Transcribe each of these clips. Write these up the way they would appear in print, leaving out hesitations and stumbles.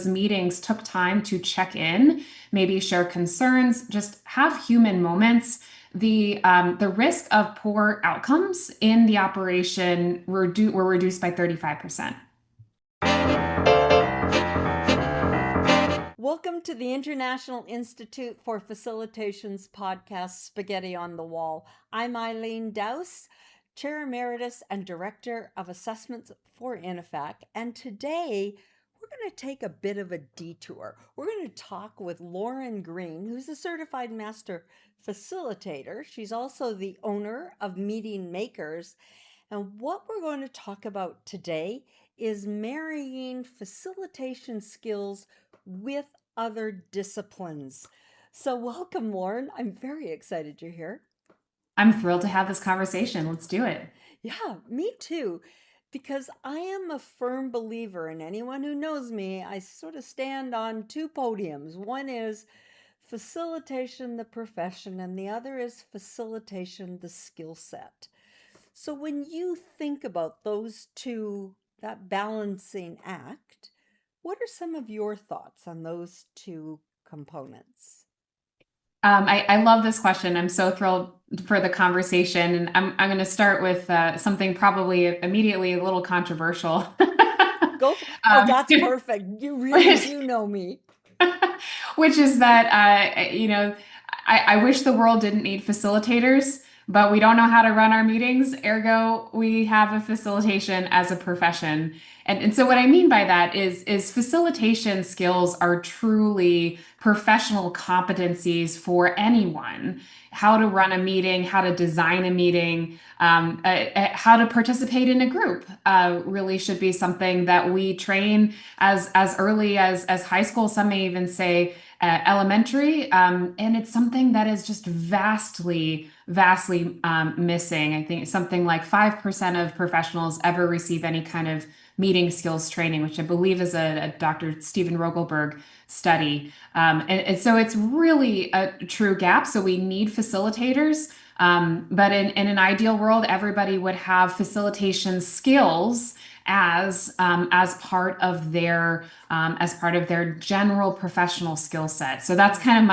those meetings took time to check in, maybe share concerns, just have human moments, the risk of poor outcomes in the operation were reduced by 35%. Welcome to the International Institute for Facilitation's podcast, Spaghetti on the Wall. I'm Eileen Dowse, Chair Emeritus and Director of Assessments for INIFAC, and today we're going to take a bit of a detour. We're going to talk with Lauren Green, who's a certified master facilitator. She's also the owner of Meeting Makers. And what we're going to talk about today is marrying facilitation skills with other disciplines. So, welcome, Lauren. I'm very excited you're here. I'm thrilled to have this conversation. Let's do it. Yeah, me too. Because I am a firm believer, and anyone who knows me, I sort of stand on two podiums. One is facilitation, the profession, and the other is facilitation, the skill set. So when you think about those two, that balancing act, what are some of your thoughts on those two components? I love this question. I'm so thrilled for the conversation. And I'm going to start with something probably immediately a little controversial. Go for, oh, um, that's perfect. You really which, do know me. which is that, I wish the world didn't need facilitators, but we don't know how to run our meetings. Ergo, we have a facilitation as a profession. And so what I mean by that is facilitation skills are truly professional competencies for anyone. How to run a meeting, how to design a meeting, how to participate in a group really should be something that we train as early as high school. Some may even say elementary, and it's something that is just vastly missing. I think something like 5% of professionals ever receive any kind of meeting skills training, which I believe is a Dr. Stephen Rogelberg study. And so it's really a true gap. So we need facilitators. But in an ideal world, everybody would have facilitation skills as part of their general professional skill set. So that's kind of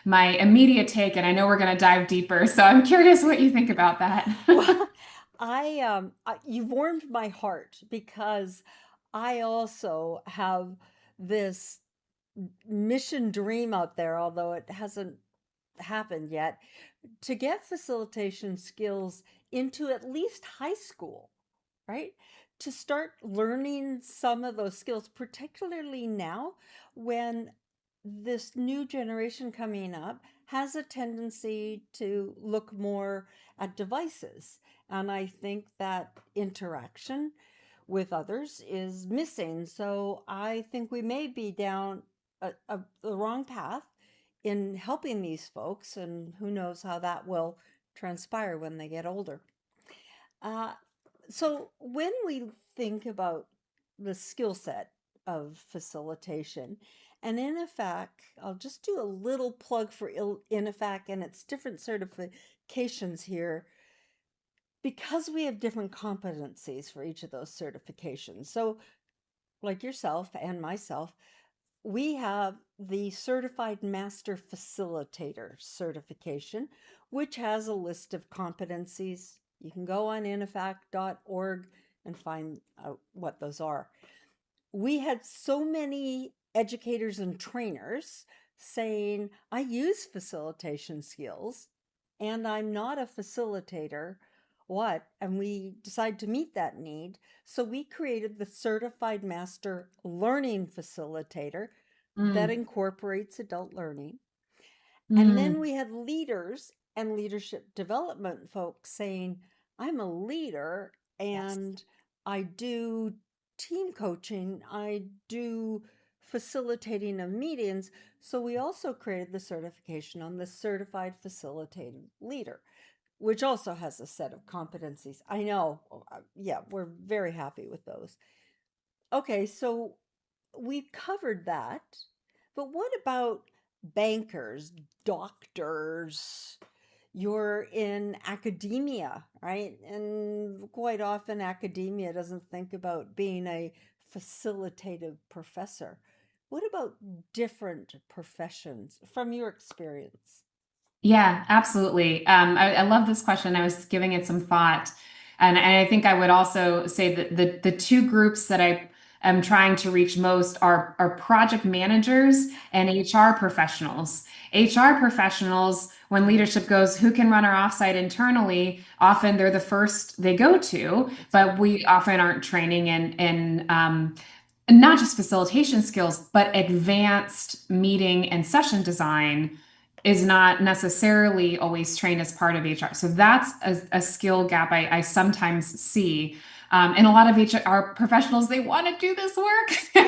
my immediate take, and I know we're going to dive deeper. So I'm curious what you think about that. Well, you've warmed my heart because I also have this mission dream out there, although it hasn't happened yet, to get facilitation skills into at least high school, right? To start learning some of those skills, particularly now when this new generation coming up has a tendency to look more at devices. And I think that interaction with others is missing. So I think we may be down the wrong path in helping these folks, and who knows how that will transpire when they get older. Uh, so when we think about the skill set of facilitation, and INIFAC, I'll just do a little plug for INIFAC and its different certifications here because we have different competencies for each of those certifications. So like yourself and myself, we have the Certified Master Facilitator certification, which has a list of competencies. You can go on inifac.org and find out what those are. We had so many educators and trainers saying, I use facilitation skills and I'm not a facilitator. What? And we decided to meet that need. So we created the Certified Master Learning Facilitator that Mm, incorporates adult learning. And then mm, we had leaders and leadership development folks saying, I'm a leader yes. and I do team coaching, I do facilitating of meetings. So we also created the certification on the Certified Facilitated Leader, which also has a set of competencies. I know, yeah, we're very happy with those. Okay, so we've covered that, but what about bankers, doctors? You're in academia, right? And quite often academia doesn't think about being a facilitative professor. What about different professions from your experience? Yeah, absolutely. I love this question. I was giving it some thought. And I think I would also say that the two groups that I am trying to reach most are project managers and HR professionals. HR professionals, when leadership goes, who can run our offsite internally? Often they're the first they go to, That's but right. we often aren't training in not just facilitation skills, but advanced meeting and session design is not necessarily always trained as part of HR. So that's a skill gap I sometimes see. And a lot of HR professionals, they want to do this work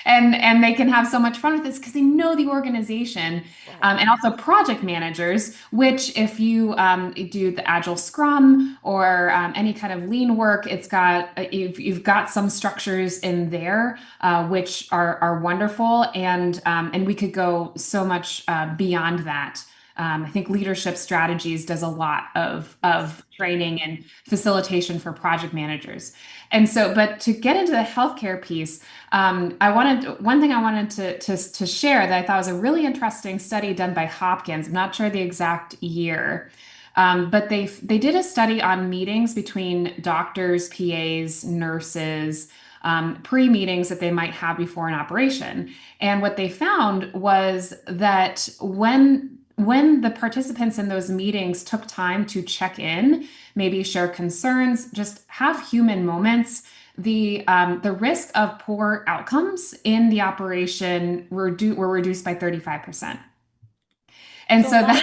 and they can have so much fun with this because they know the organization. Right. And also project managers, which if you do the Agile Scrum or any kind of lean work, you've got some structures in there which are wonderful, and we could go so much beyond that. I think leadership strategies does a lot Yes. of training and facilitation for project managers. And so, but to get into the healthcare piece, I wanted one thing I wanted to share that I thought was a really interesting study done by Hopkins. I'm not sure the exact year, but they did a study on meetings between doctors, PAs, nurses, pre-meetings that they might have before an operation. And what they found was that when the participants in those meetings took time to check in, maybe share concerns, just have human moments, the risk of poor outcomes in the operation were reduced by 35%. And So so am that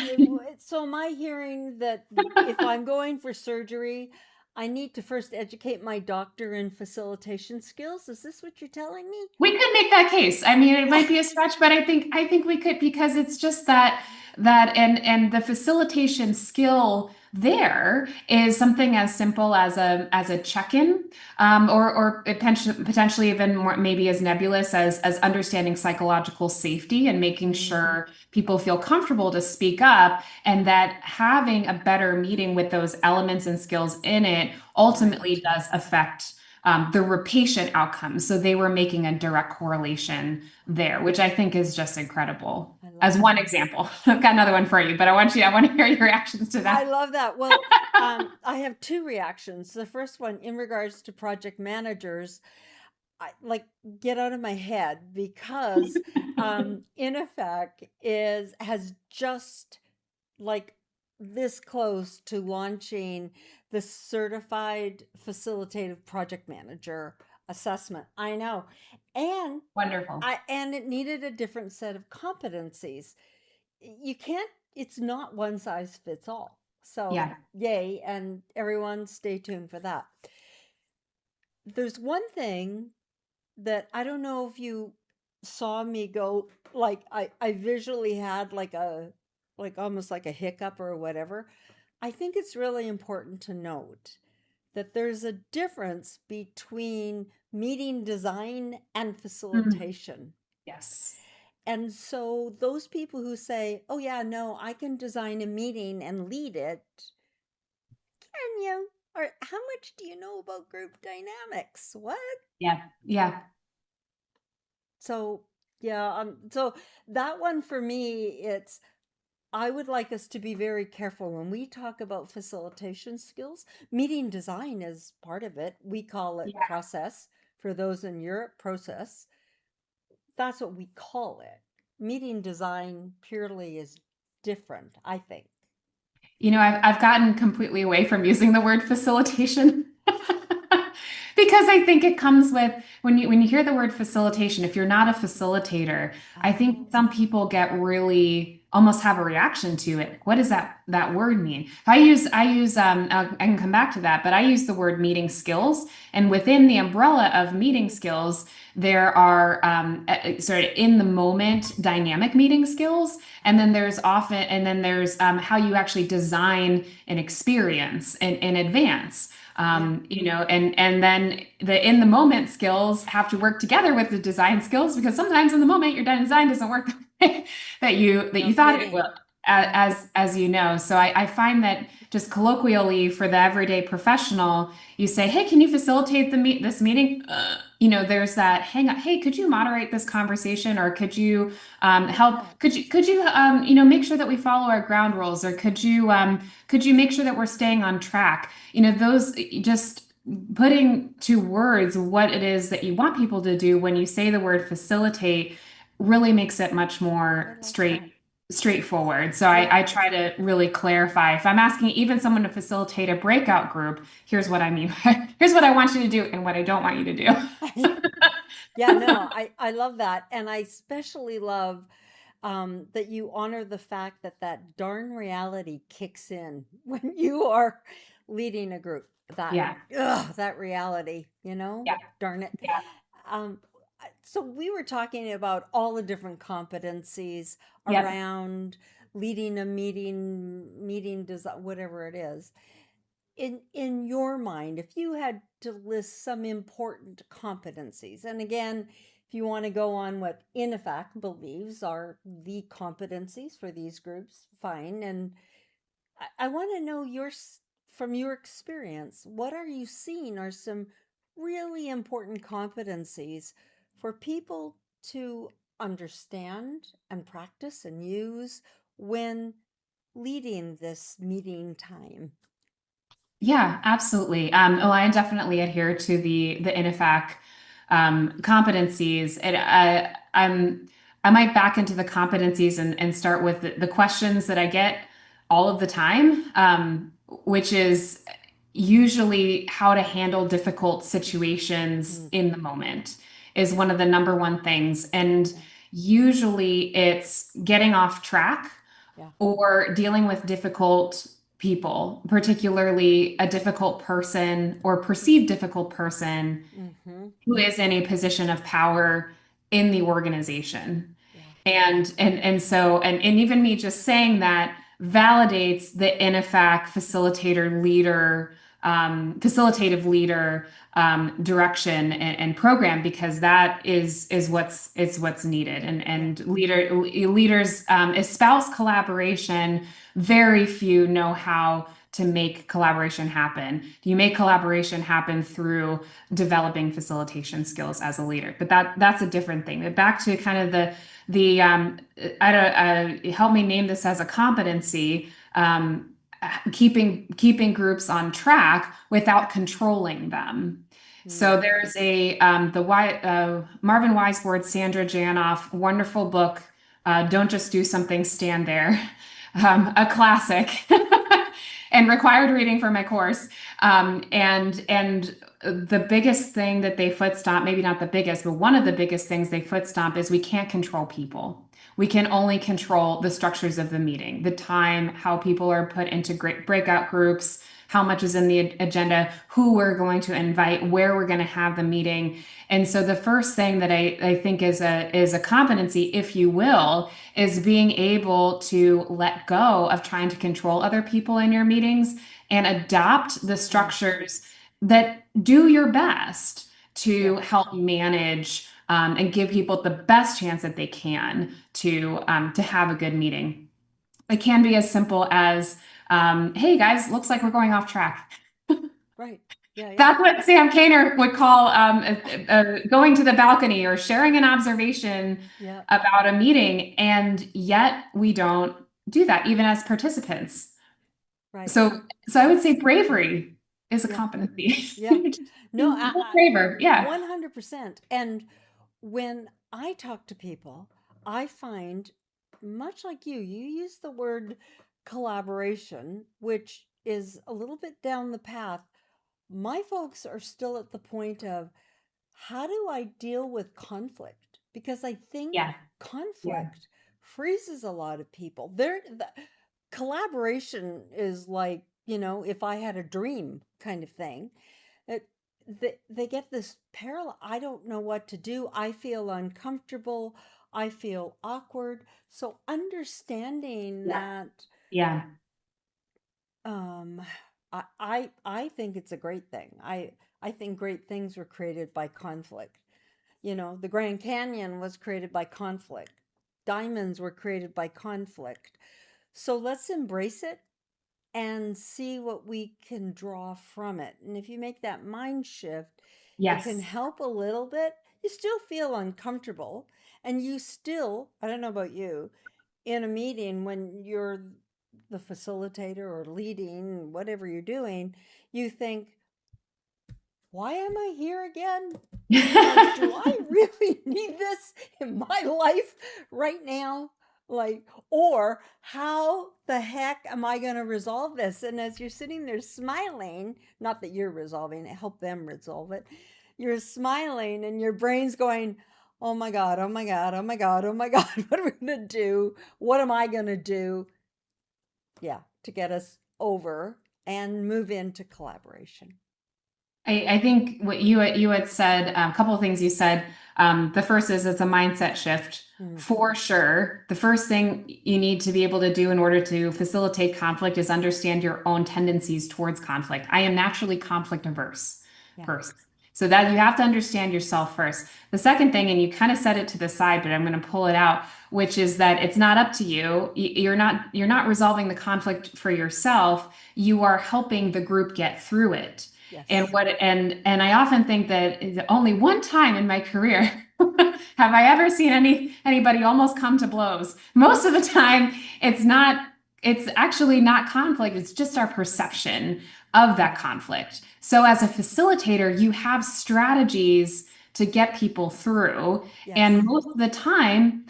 I hearing that if I'm going for surgery, I need to first educate my doctor in facilitation skills? Is this what you're telling me? we could make that case. I mean, it might be a stretch, but I think we could because it's just that and the facilitation skill there is something as simple as a check-in, or potentially even more maybe as nebulous as understanding psychological safety and making Mm, sure people feel comfortable to speak up, and that having a better meeting with those elements and skills in it ultimately right. does affect the patient outcomes. So they were making a direct correlation there, which I think is just incredible. I love As one that. example, I've got another one for you, but I want to hear your reactions to I that. love that. Well, I have two reactions. The first one, in regards to project managers, I like get out of my head because in effect is has just like this close to launching the certified facilitative project manager assessment. I know. And Wonderful. it needed a different set of competencies. You can't, it's not one size fits all. So, Yeah. yay, and everyone stay tuned for that. There's one thing that I don't know if you saw me go, like I visually had like almost like a hiccup or whatever. I think it's really important to note that there's a difference between meeting design and Mm, facilitation. yes. And so those people who say, "Oh yeah, no, I can design a meeting and lead it." Can you? Or how much do you know about group dynamics? What? Yeah. Yeah. So, yeah, so that one for me, it's I would like us to be very careful when we talk about facilitation skills. Meeting design is part of it. We call it Yeah. process. For those in Europe, process. That's what we call it. Meeting design purely is different, I think. You know, I've gotten completely away from using the word facilitation because I think it comes with when you hear the word facilitation, if you're not a facilitator, I think Oh, some people get really almost have a reaction to it. Like, what does that word mean? I can come back to that, but I use the word meeting skills, and within the umbrella of meeting skills, there are sort of in the moment dynamic meeting skills. And then there's how you actually design an experience in advance. yeah, And then the in the moment skills have to work together with the design skills because sometimes in the moment your design doesn't work the way that no you thought it kidding. would, as you know. So I find that just colloquially for the everyday professional, you say, "Hey, can you facilitate this meeting?" there's that hang up. Hey, could you moderate this conversation, or could you Love help? that. Could you make sure that we follow our ground rules, or could you make sure that we're staying on track? Those just putting to words what it is that you want people to do when you say the word facilitate really makes it much I more like that. straightforward. So Yeah. I try to really clarify. If I'm asking even someone to facilitate a breakout group, here's what I mean. Here's what I want you to do and what I don't want you to do. Yeah, no, I love that. And I especially love that you honor the fact that that darn reality kicks in when you are leading a group. Yeah, That reality, yeah, darn it. yeah, Um, so we were talking about all the different competencies yep. around leading a meeting, whatever it is. In your mind, if you had to list some important competencies, and again, if you want to go on what INIFAC believes are the competencies for these groups, fine. And I want to know from your experience, what are you seeing are some really important competencies for people to understand and practice and use when leading this meeting time? Yeah, absolutely. Well, I definitely adhere to the INIFAC competencies. I might back into the competencies and start with the questions that I get all of the time, which is usually how to handle difficult situations Mm, in the moment is one of the number one things. And yeah, usually it's getting off track yeah. or dealing with difficult people, particularly a difficult person or perceived difficult person Mm-hmm. who is in a position of power in the organization. Yeah. And even me just saying that validates the INIFAC facilitative leader direction and program, because that is what's needed. And Yeah. leaders espouse collaboration. Very few know how to make collaboration happen. You make collaboration happen through developing facilitation skills as a leader. But that's a different thing. But back to kind of the I don't help me name this as a competency. Keeping groups on track without controlling them. So Mm. there's Marvin Weisbord, Sandra Janoff, wonderful book. Don't just do something, stand there. A classic and required reading for my course. And the biggest thing that they foot stomp, maybe not the biggest, but one of the biggest things they foot stomp is we can't control people. We can only control the structures of the meeting, the time, how people are put into great breakout groups, how much is in the agenda, who we're going to invite, where we're going to have the meeting. And so the first thing that I think is a competency, if you will, is being able to let go of trying to control other people in your meetings and adopt the Mm. structures that do your best Yeah. to help manage and give people the best chance that they can to have a good meeting. It can be as simple as, "Hey guys, looks like we're going off track." Right. Yeah. Yeah. That's what Sam Kainer would call going to the balcony or sharing an observation Yeah. about a meeting, and yet we don't do that even as participants. Right. So I would say bravery is a Yeah. competency. Yeah. No, Braver, yeah. 100%. And when I talk to people, I find, much like you use the word collaboration, which is a little bit down the path. My folks are still at the point of, how do I deal with conflict? Because I think Yeah, yeah, conflict freezes a lot of people. Collaboration is like, if I had a dream kind of thing. It, they get this parallel. I don't know what to do. I feel uncomfortable. I feel awkward. So understanding yeah, that, yeah, um, I think it's a great thing. I think great things were created by conflict. The Grand Canyon was created by conflict. Diamonds were created by conflict. So let's embrace it and see what we can draw from it. And if you make that mind shift, It can Yes. help a little bit. You still feel uncomfortable, and you still, I don't know about you, in a meeting when you're the facilitator or leading, whatever you're doing, you think, why am I here again? Like, do I really need this in my life right now? Like, or how the heck am I going to resolve this? And as you're sitting there smiling, not that you're resolving it, help them resolve it. You're smiling and your brain's going, oh my God, oh my God, oh my God, oh my God, what are we going to do? What am I going to do? Yeah, to get us over and move into collaboration. I think what you had said, a couple of things you said. The first is it's a mindset shift Mm-hmm. for sure. The first thing you need to be able to do in order to facilitate conflict is understand your own tendencies towards conflict. I am naturally conflict averse Yeah, person. So that you have to understand yourself first. The second thing, and you kind of set it to the side, but I'm going to pull it out, which is that it's not up to you. You're not resolving the conflict for yourself. You are helping the group get through it. And yes. what and I often think that only one time in my career have I ever seen anybody almost come to blows. Most of the time, it's actually not conflict, it's just our perception of that conflict. So as a facilitator, you have strategies to get people through, and Yes. most of the time,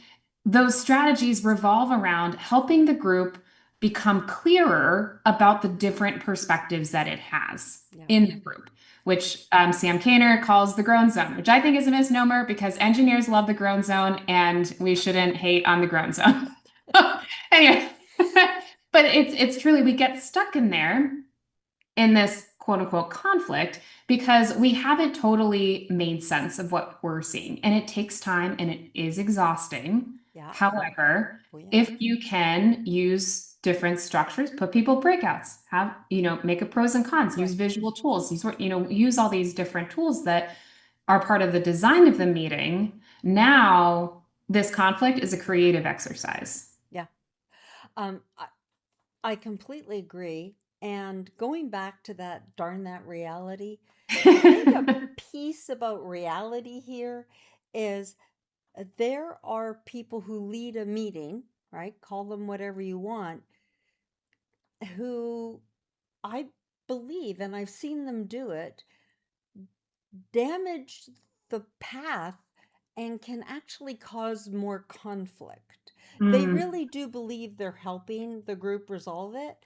those strategies revolve around helping the group become clearer about the different perspectives that it has Yeah. in the group, which Sam Kainer calls the groan zone, which I think is a misnomer because engineers love the groan zone and we shouldn't hate on the groan zone. Anyway, but it's truly we get stuck in there in this quote unquote conflict because we haven't totally made sense of what we're seeing. And it takes time and it is exhausting. Yeah. However, Oh, yeah. if you can use different structures, put people breakouts, have, make a pros and cons, use Right. visual tools, use all these different tools that are part of the design of the meeting. Now, this conflict is a creative exercise. Yeah. Um, I, I completely agree. And going back to that darn that reality, I think a piece about reality here is there are people who lead a meeting, right? Call them whatever you want, who I believe, and I've seen them do it, damage the path and can actually cause more conflict. They Mm, really do believe they're helping the group resolve it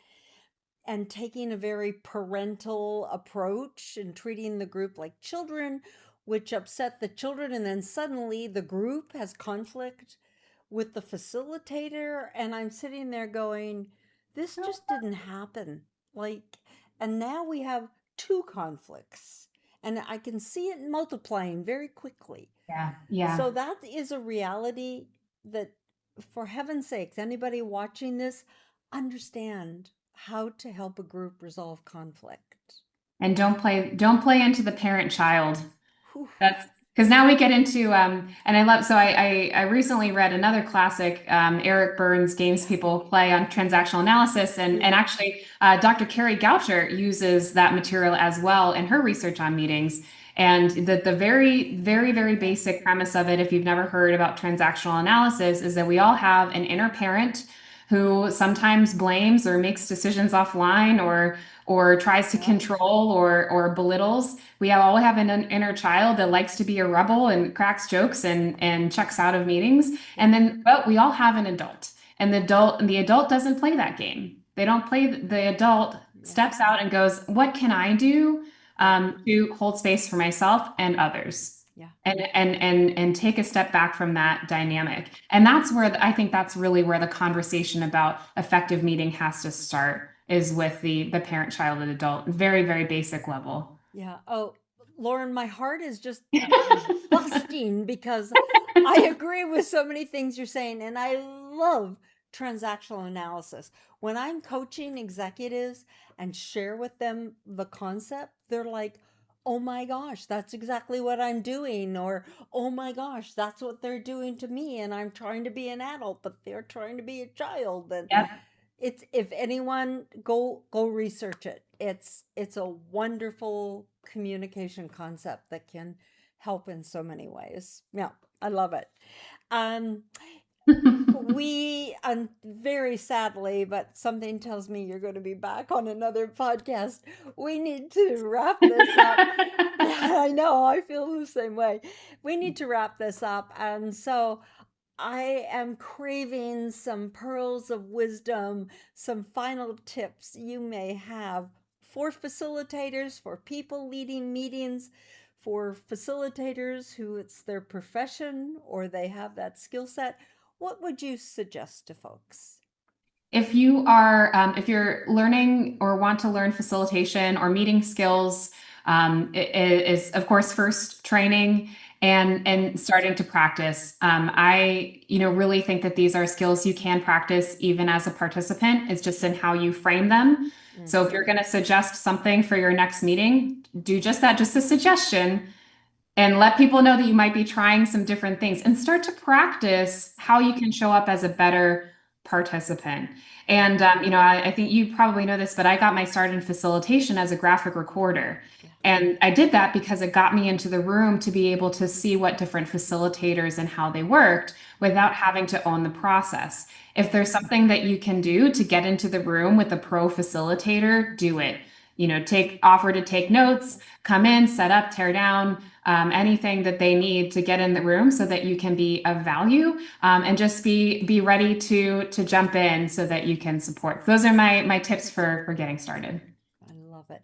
and taking a very parental approach and treating the group like children, which upset the children. And then suddenly the group has conflict with the facilitator. And I'm sitting there going, this just didn't happen. Like, and now we have two conflicts. And I can see it multiplying very quickly. yeah, yeah. So that is a reality that, for heaven's sakes, anybody watching this, understand how to help a group resolve conflict. And don't play into the parent child. Whew. That's because now we get into and I love so I recently read another classic, Eric Burns' Games People Play on Transactional Analysis, and Yeah. actually Dr. Carrie Goucher uses that material as well in her research on meetings. And the very, very, very Yes. basic premise of it, if you've never heard about transactional analysis, is that we all have an inner parent who sometimes blames or makes decisions offline or tries to Yeah. control or belittles. We all have an inner child that likes to be a rebel and cracks jokes and checks out of meetings. Yeah. And then, but we all have an adult, and the adult doesn't play that game. They don't play. The adult Yeah. steps out and goes, "What can I do Right. to hold space for myself and others?" Yeah. And take a step back from that dynamic. And that's where I think that's really where the conversation about effective meeting has to start is with the parent, child, and adult, very, very basic level. Yeah. Oh, Lauren, my heart is just busting because I agree with so many things you're saying, and I love transactional analysis. When I'm coaching executives and share with them the concept, they're like, oh my gosh, that's exactly what I'm doing. Or, oh my gosh, that's what they're doing to me. And I'm trying to be an adult, but they're trying to be a child. And Yep. it's, if anyone, go research it. it's a wonderful communication concept that can help in so many ways. Yeah, I love it. Um, we, very sadly, but something tells me you're going to be back on another podcast. We need to wrap this up. I know, I feel the same way. We need to wrap this up. And so I am craving some pearls of wisdom, some final tips you may have for facilitators, for people leading meetings, for facilitators who it's their profession or they have that skill set. What would you suggest to folks? If you're learning or want to learn facilitation or meeting skills, it is of course first training and starting to practice. I, really think that these are skills you can practice even as a participant. It's just in how you frame them. So if you're Mm-hmm. going to suggest something for your next meeting, do just that, just a suggestion, and let people know that you might be trying some different things and start to practice how you can show up as a better participant. And, I think you probably know this, but I got my start in facilitation as a graphic recorder. Yeah. And I did that because it got me into the room to be able to see what different facilitators and how they worked without having to own the process. If there's something that you can do to get into the room with a pro facilitator, do it. Offer to take notes, come in, set up, tear down, anything that they need to get in the room so that you can be of value, and just be ready to jump in so that you can support. Those are my tips for getting started. I love it.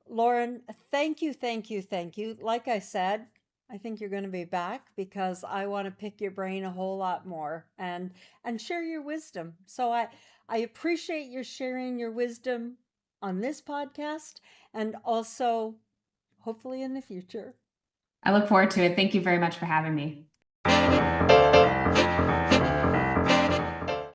Lauren, thank you, thank you, thank you. Like I said, I think you're going to be back because I want to pick your brain a whole lot more and share your wisdom. So I appreciate your sharing your wisdom on this podcast and also hopefully in the future. I look forward to it. Thank you very much for having me.